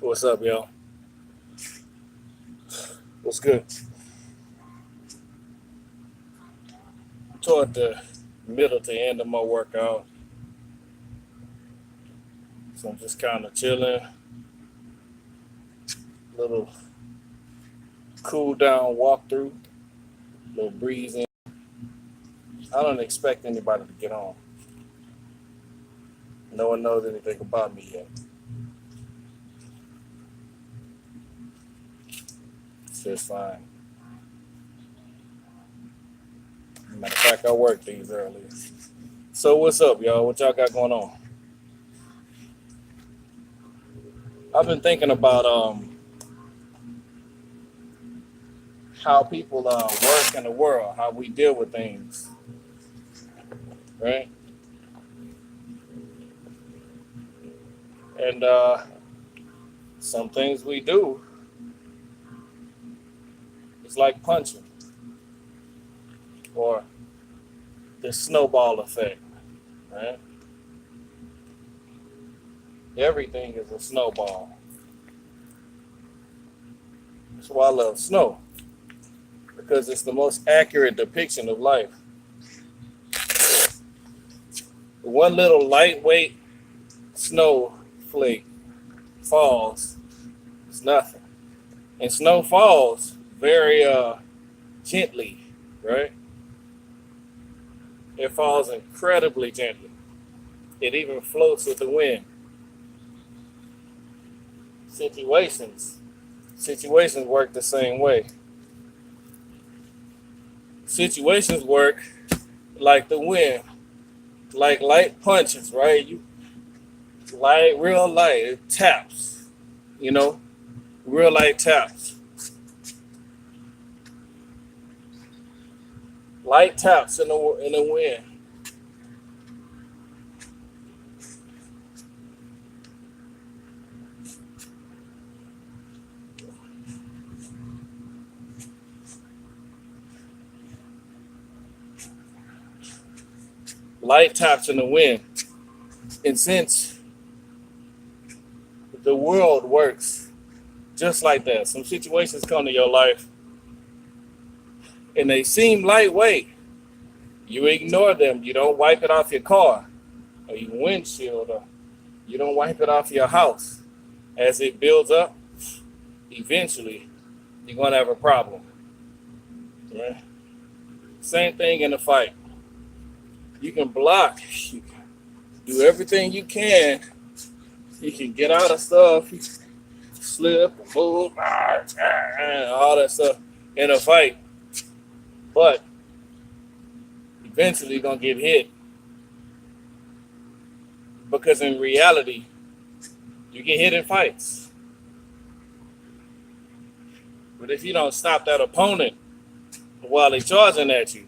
What's up, yo? What's good? Toward the middle to end of my workout, so I'm just kind of chilling, little cool down walkthrough, little breeze in. I don't expect anybody to get on. No one knows anything about me yet. It's just fine. Matter of fact, I work these early. So what's up, y'all? What y'all got going on? I've been thinking about how people work in the world, how we deal with things, right? And some things we do, it's like punching or the snowball effect, right? Everything is a snowball. That's why I love snow, because it's the most accurate depiction of life. One little lightweight snowflake falls, it's nothing. And snow falls very gently, right? It falls incredibly gently. It even floats with the wind. Situations. Situations work the same way. Situations work like the wind, like light punches, right? You light, real light, it taps, you know, real light taps. Light taps in the wind. Light taps in the wind. And since the world works just like that, some situations come to your life and they seem lightweight. You ignore them. You don't wipe it off your car or your windshield, or you don't wipe it off your house. As it builds up, eventually you're going to have a problem. Right? Same thing in a fight. You can block. You can do everything you can. You can get out of stuff. You slip, move, all that stuff in a fight. But eventually you're going to get hit. Because in reality, you get hit in fights. But if you don't stop that opponent while they're charging at you,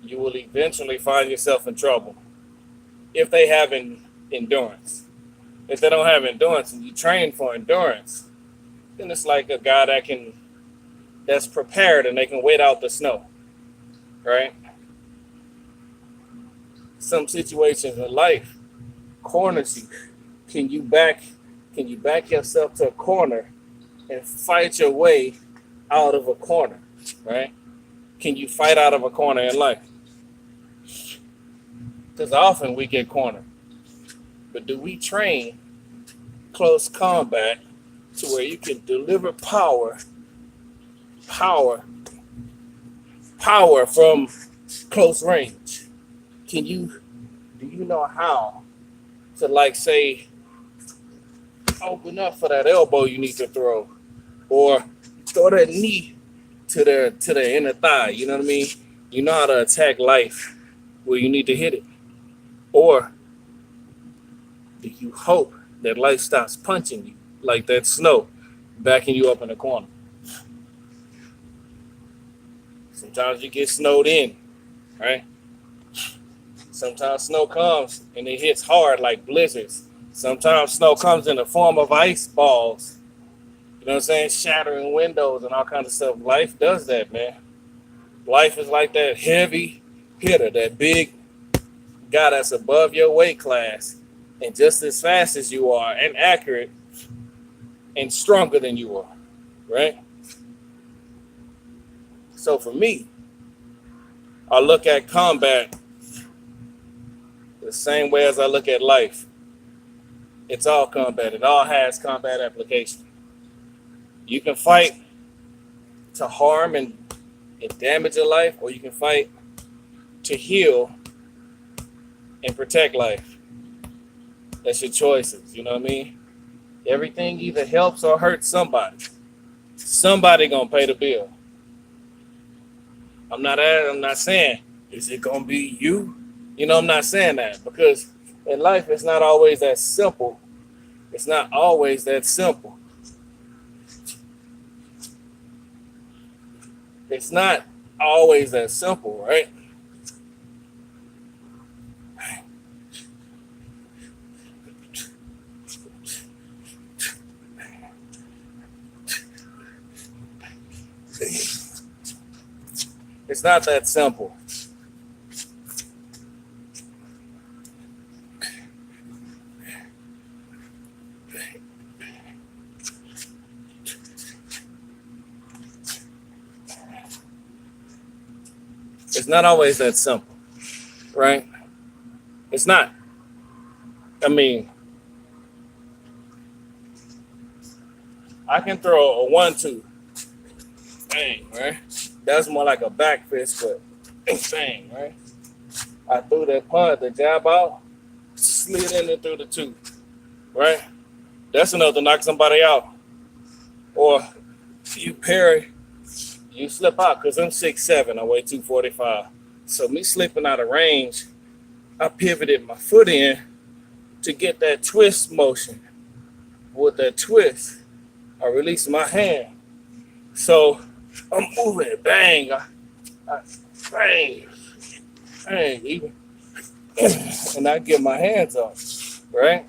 you will eventually find yourself in trouble if they have endurance. If they don't have endurance and you train for endurance, then it's like a guy that's prepared and they can wait out the snow, right? Some situations in life corners you. Can you back yourself to a corner and fight your way out of a corner, right? Can you fight out of a corner in life? Because often we get cornered. But do we train close combat to where you can deliver power from close range? Do you know how to, like, say, open up for that elbow you need to throw, or throw that knee to the inner thigh? You know what I mean? You know how to attack life where you need to hit it. Or do you hope that life stops punching you like that snow, backing you up in the corner? Sometimes you get snowed in, right? Sometimes snow comes and it hits hard like blizzards. Sometimes snow comes in the form of ice balls. You know what I'm saying? Shattering windows and all kinds of stuff. Life does that, man. Life is like that heavy hitter, that big guy that's above your weight class, and just as fast as you are, and accurate, and stronger than you are, right? So for me, I look at combat the same way as I look at life. It's all combat. It all has combat application. You can fight to harm and damage your life, or you can fight to heal and protect life. That's your choices. You know what I mean? Everything either helps or hurts somebody. Somebody gonna pay the bill. I'm not saying, is it gonna be you? You know, I'm not saying that, because in life it's not always that simple. It's not always that simple. It's not always that simple, right? It's not that simple. It's not always that simple, right? It's not. I mean, I can throw a 1-2, bang, right? That's more like a back fist, but bang, right? I threw that punt, the jab out, slid in and through the 2, right? That's enough to knock somebody out. Or you parry, you slip out, because I'm 6'7", I weigh 245. So me slipping out of range, I pivoted my foot in to get that twist motion. With that twist, I release my hand. So I'm moving it, bang, bang, bang, even, and I get my hands up, right?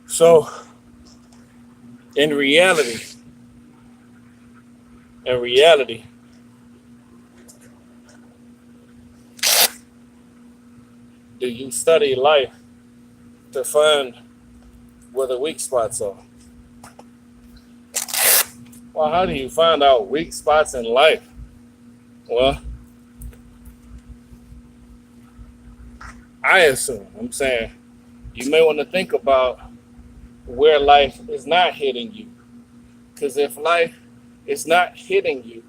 So in reality, do you study life to find where the weak spots are? Well, how do you find out weak spots in life? Well, I assume, I'm saying, you may want to think about where life is not hitting you. Because if life is not hitting you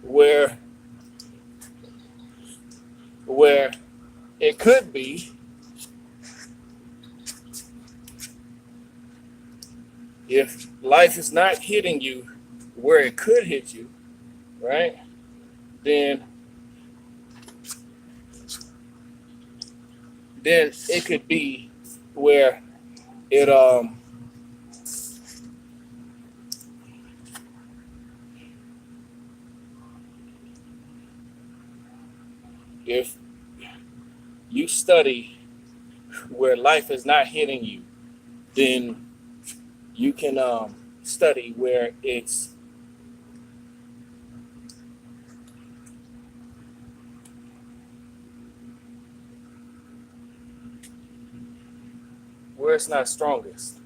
where it could be, if life is not hitting you where it could hit you, right? Then it could be where it if you study where life is not hitting you, then you can study where it's not strongest.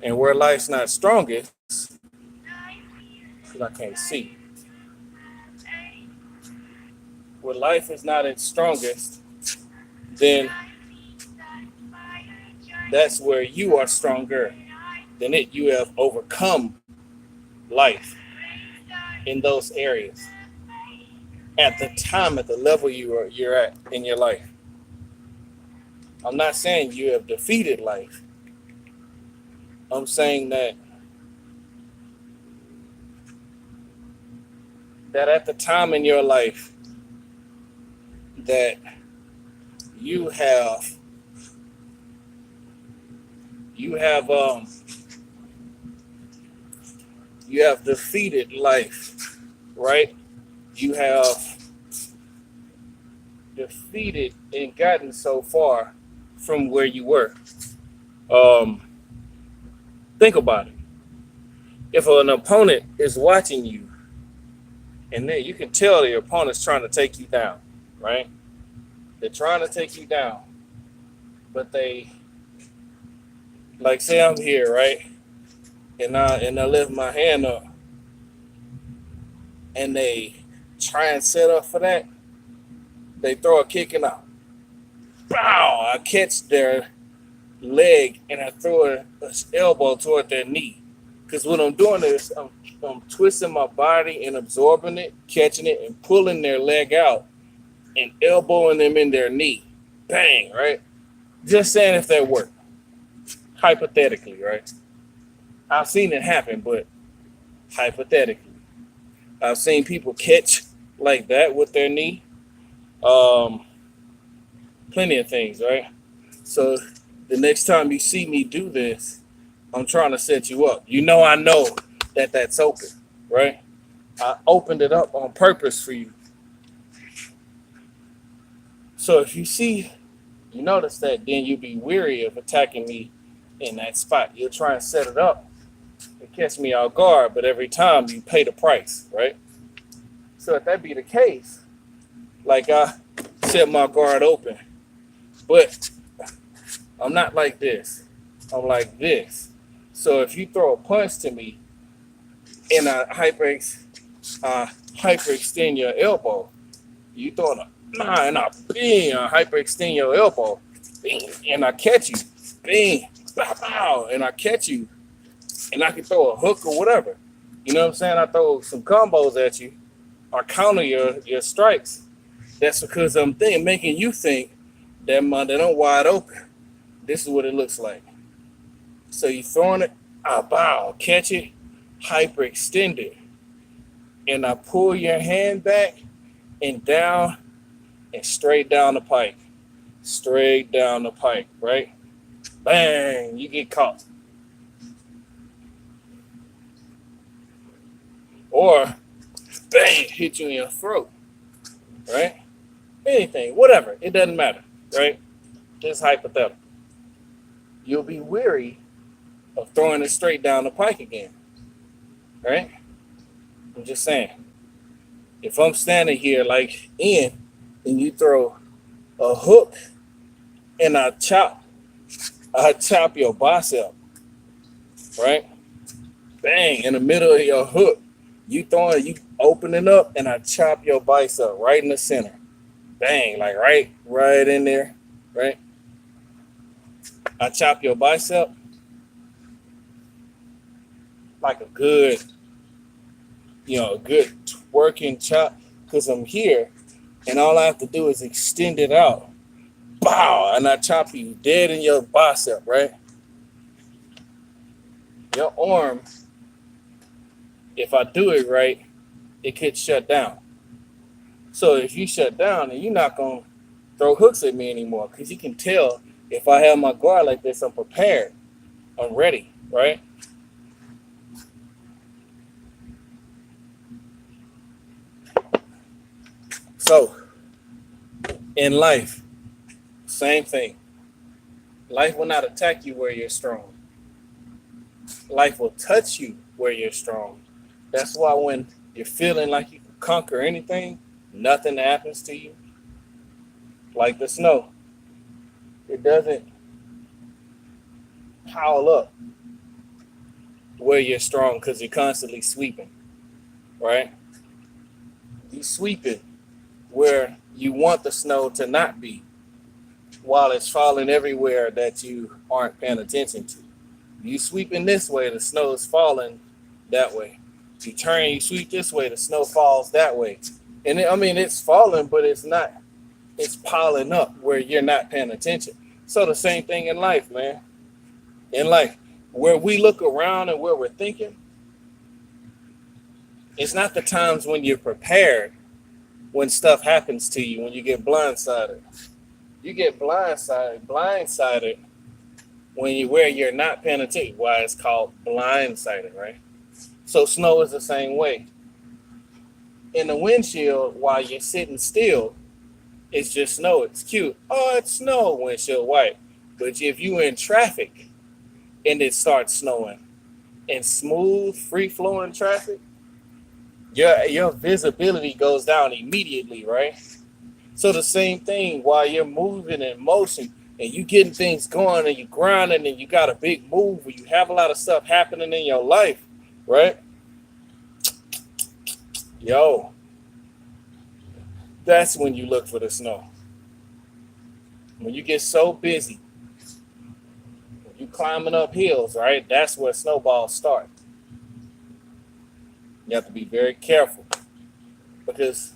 And where life's not strongest, because I can't see. Where life is not its strongest, then that's where you are stronger than it. You have overcome life in those areas at the time, at the level you're at in your life. I'm not saying you have defeated life. I'm saying that at the time in your life that you have defeated life, right? You have defeated and gotten so far from where you were. Think about it. If an opponent is watching you And then you can tell your opponent's trying to take you down, right? They're trying to take you down, but they, like, say I'm here, right? And I lift my hand up, and they try and set up for that. They throw a kick and bow! I catch their leg and I throw an elbow toward their knee. Because what I'm doing is I'm twisting my body and absorbing it, catching it, and pulling their leg out and elbowing them in their knee. Bang, right? Just saying if that worked. Hypothetically, right? I've seen it happen, but hypothetically. I've seen people catch like that with their knee. Plenty of things, right? So the next time you see me do this, I'm trying to set you up. I know that that's open, right? I opened it up on purpose for you. So if you notice that, then you'll be weary of attacking me in that spot. You'll try and set it up and catch me off guard, but every time you pay the price, right? So if that be the case, like I set my guard open, but I'm not like this. I'm like this. So if you throw a punch to me and I hyperextend your elbow, you throw and I hyperextend your elbow, bing, and I catch you, bing, bow, bow, and I catch you, and I can throw a hook or whatever. You know what I'm saying? I throw some combos at you, or counter your strikes. That's because I'm making you think that I'm wide open. This is what it looks like. So you throwing it, I bow, catch it, hyperextend it, and I pull your hand back and down and straight down the pike. Straight down the pike, right? Bang, you get caught. Or bang, hit you in your throat, right? Anything, whatever, it doesn't matter, right? Just hypothetical. You'll be weary of throwing it straight down the pike again, right? I'm just saying. If I'm standing here like and you throw a hook and I chop your bicep, right? Bang, in the middle of your hook, you opening up and I chop your bicep right in the center. Bang, like right in there, right? I chop your bicep like a good working chop, because I'm here and all I have to do is extend it out. Bow, and I chop you dead in your bicep, right? Your arm, if I do it right, it could shut down. So if you shut down, then you're not going to throw hooks at me anymore, because you can tell if I have my guard like this, I'm prepared. I'm ready, right? So, in life, same thing. Life will not attack you where you're strong. Life will touch you where you're strong. That's why when you're feeling like you can conquer anything, nothing happens to you. Like the snow. It doesn't pile up where you're strong because you're constantly sweeping, right? You sweep it where you want the snow to not be, while it's falling everywhere that you aren't paying attention to. You sweeping this way, the snow is falling that way. You turn, you sweep this way, the snow falls that way. And it's falling, but it's not. It's piling up where you're not paying attention. So the same thing in life, man. In life, where we look around and where we're thinking, it's not the times when you're prepared, when stuff happens to you, when you get blindsided. You get blindsided where you're not paying attention. Why it's called blindsided, right? So snow is the same way. In the windshield, while you're sitting still, it's just snow. It's cute. Oh, it's snow, windshield white. But if you're in traffic and it starts snowing, in smooth, free-flowing traffic, Your visibility goes down immediately, right? So the same thing while you're moving in motion and you getting things going and you grinding and you got a big move or you have a lot of stuff happening in your life, right? Yo, that's when you look for the snow. When you get so busy, when you climbing up hills, right? That's where snowballs start. You have to be very careful because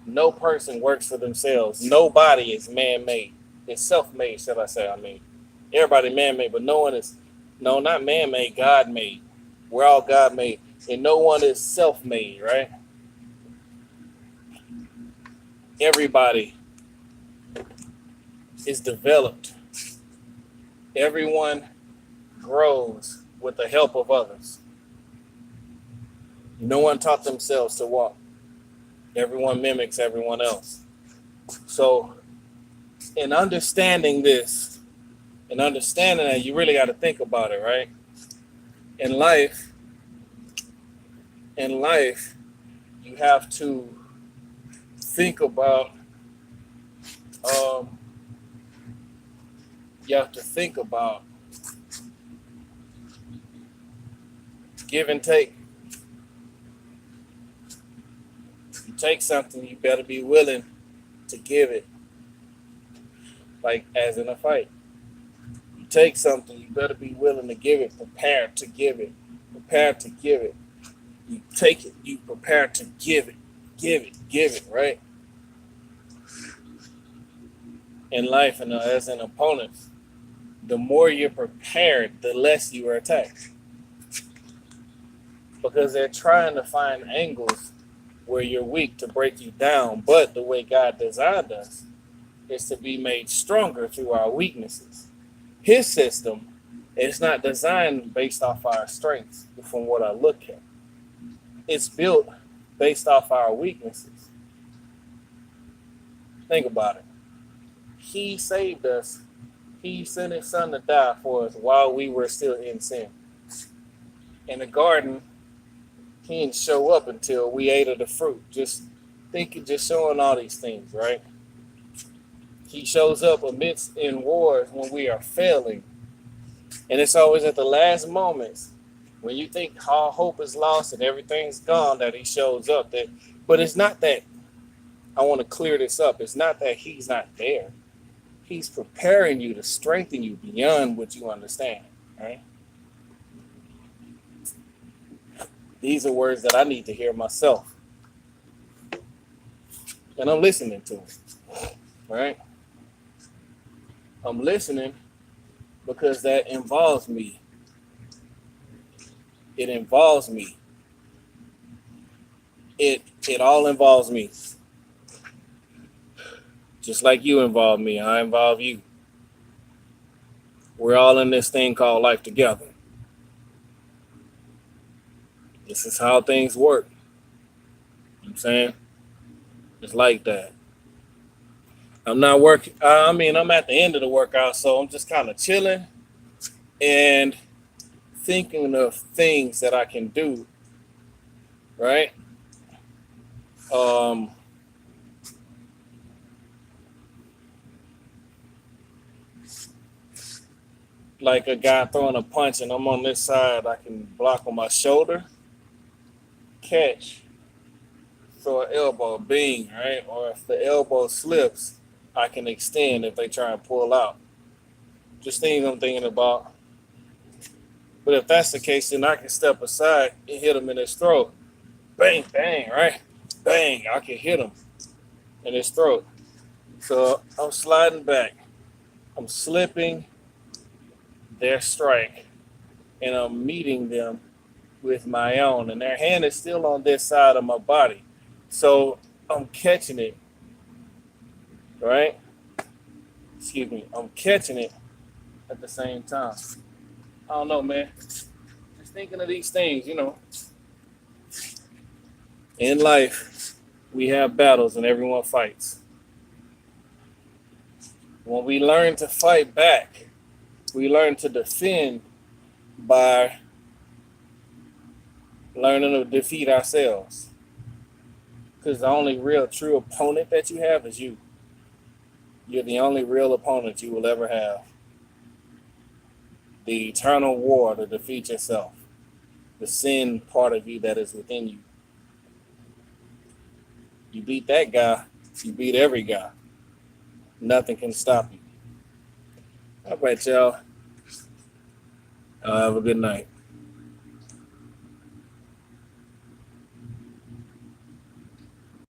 no person works for themselves. Nobody is man-made. It's self-made, shall I say? I mean, everybody man-made, but no one is, no, not man-made, God-made. We're all God-made, and no one is self-made, right? Everybody is developed. Everyone grows with the help of others. No one taught themselves to walk. Everyone mimics everyone else. So, in understanding this, and understanding that, you really got to think about it, right? In life, in life, you have to think about. Um, you have to think about give and take. You take something, you better be willing to give it. Like as in a fight, you take something, you better be willing to give it. Prepared to give it. Prepared to give it. You take it, you prepare to give it. Give it, right? In life, and as an opponent, the more you're prepared, the less you are attacked. Because they're trying to find angles where you're weak to break you down. But the way God designed us is to be made stronger through our weaknesses. His system is not designed based off our strengths, from what I look at. It's built based off our weaknesses. Think about it. He saved us. He sent his son to die for us while we were still in sin. In the garden, he didn't show up until we ate of the fruit. Just thinking, just showing all these things, right? He shows up amidst in wars when we are failing. And it's always at the last moments when you think all hope is lost and everything's gone that he shows up. But it's not that, I want to clear this up. It's not that he's not there. He's preparing you to strengthen you beyond what you understand, right? These are words that I need to hear myself. And I'm listening to them, right? I'm listening because that involves me. It involves me. It all involves me. Just like you involve me, I involve you. We're all in this thing called life together. This is how things work. You know what I'm saying? It's like that. I'm not working. I'm at the end of the workout, so I'm just kind of chilling and thinking of things that I can do, right? Like a guy throwing a punch and I'm on this side, I can block on my shoulder, catch, throw an elbow, bing, right? Or if the elbow slips, I can extend if they try and pull out. Just things I'm thinking about. But if that's the case, then I can step aside and hit him in his throat. Bang, bang, right? Bang, I can hit him in his throat. So I'm sliding back. I'm slipping their strike, and I'm meeting them with my own. And their hand is still on this side of my body. So I'm catching it, right? Excuse me. I'm catching it at the same time. I don't know, man. Just thinking of these things, In life, we have battles and everyone fights. When we learn to fight back, we learn to defend by learning to defeat ourselves. Because the only real true opponent that you have is you. You're the only real opponent you will ever have. The eternal war to defeat yourself. The sin part of you that is within you. You beat that guy, you beat every guy. Nothing can stop you. All right, y'all. Have a good night.